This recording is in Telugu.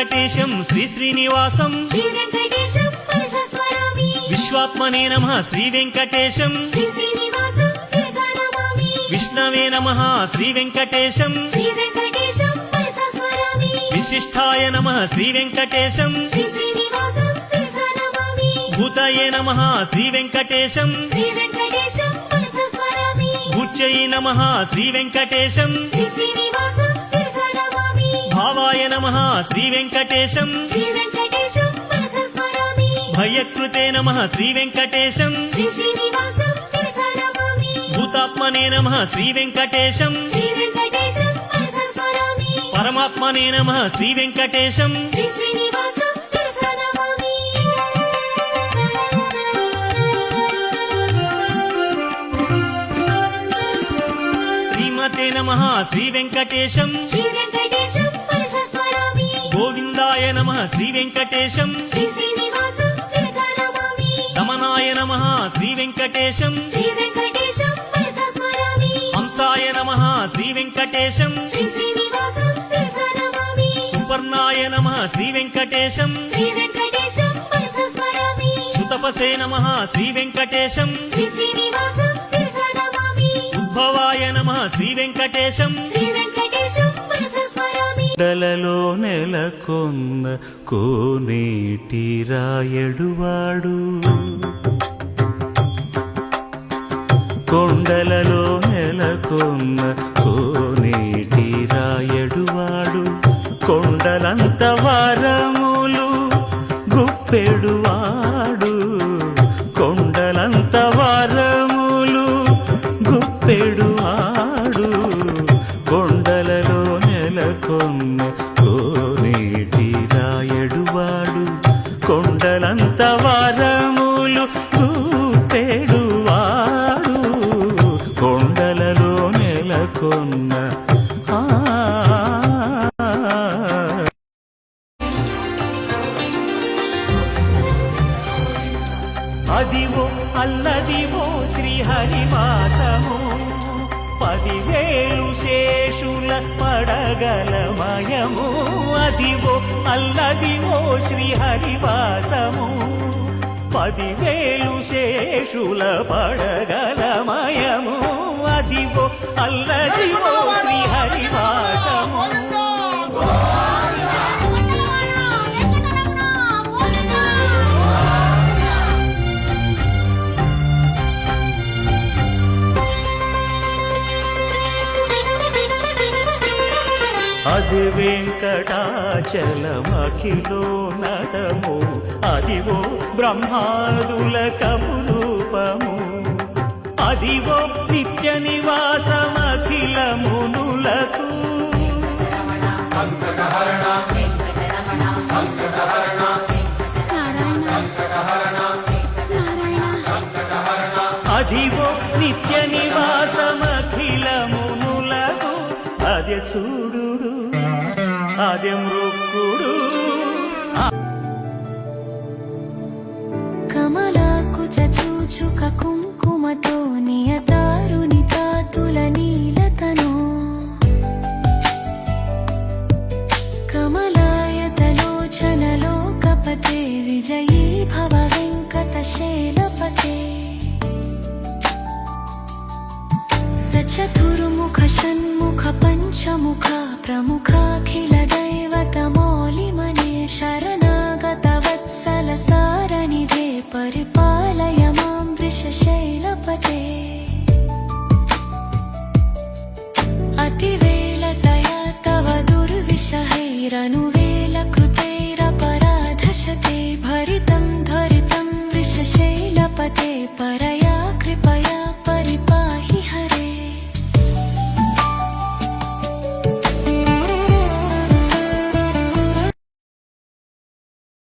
వెంకటేశం శ్రీ శ్రీనివాసం శ్రీ వెంకటేశం మనసా స్మరామి విశ్వాత్మనే నమః శ్రీ వెంకటేశం శ్రీ శ్రీనివాసం శిరసా నమామి విష్ణవే నమః శ్రీ వెంకటేశం శ్రీ వెంకటేశం మనసా స్మరామి విశిష్టాయ నమః శ్రీ వెంకటేశం శ్రీ శ్రీనివాసం శిరసా నమామి భూతయే నమః శ్రీ వెంకటేశం శ్రీ వెంకటేశం మనసా స్మరామి భూత్యై నమః శ్రీ వెంకటేశం శ్రీ శ్రీనివాసం శిరసా నమామి భావాయ నమః శ్రీ వెంకటేశం శ్రీ వెంకటేశం మనసా స్మరామి భయకృతే నమః శ్రీ వెంకటేశం శ్రీ శ్రీనివాసం శిరసా నమామి భూతాత్మనే నమః శ్రీ వెంకటేశం శ్రీ వెంకటేశం మనసా స్మరామి పరమాత్మనే నమః శ్రీ వెంకటేశం శ్రీ శ్రీనివాసం శిరసా నమామి శ్రీమతే నమః శ్రీ వెంకటేశం శ్రీ వెంకటేశం మనసా స్మరామి గోవిందాయ నమః శ్రీ వెంకటేశం శ్రీ శ్రీనివాసం శిరసా నమామి దమనాయ నమః శ్రీ వెంకటేశం శ్రీ వెంకటేశం మనసా స్మరామి హంసాయ నమః శ్రీ వెంకటేశం శ్రీ శ్రీనివాసం శిరసా నమామి సుపర్ణాయ నమః శ్రీ వెంకటేశం శ్రీ వెంకటేశం మనసా స్మరామి సుతపసే నమః శ్రీ వెంకటేశం శ్రీ శ్రీనివాసం శిరసా నమామి ఉద్భవాయ నమః శ్రీ వెంకటేశం శ్రీ వెంకటేశం మనసా స్మరామి కొండలలో నెలకొన్న కోనేటి రాయడువాడు కొండలలో నెలకొన్న కోనేటి రాయడువాడు కొండలంత వారములు గుప్పెడువాడు కొండలంత వారములు గుప్పెడువాడు కొండలలో నెలకొన్న కోనేటి రాయడువాడు కొండలంత వారములు గుప్పెడువాడు కొండలలో నెలకొన్న అదివో అల్లదివో శ్రీహరివాసము 10,000 శేషుల పడగలమయము అదివో అల్లదివో శ్రీహరివాసము 10,000 శేషుల పడగలమయము అదివో అల్లదివో శ్రీహరివాసము అది వెంకటాచలమఖిలో నటము అదివో బ్రహ్మాదుల కపురూపము అదివో నిత్య నివాసమఖిల మునులకు అదివో నిత్య నివాసమఖిల మునులకు అదే చూడు అదే మృక్కుడు కమలాకుచ చూచుక కుంకుమతో నియతారుని తాతుల నీలతనో కమలాయతలోచనలో కపతే విజయీ భవ వెంకటశైలపతే సచతుర్ముఖ షణ్ముఖ పంచముఖ ప్రముఖాఖిల దైవత మౌలిమనే శర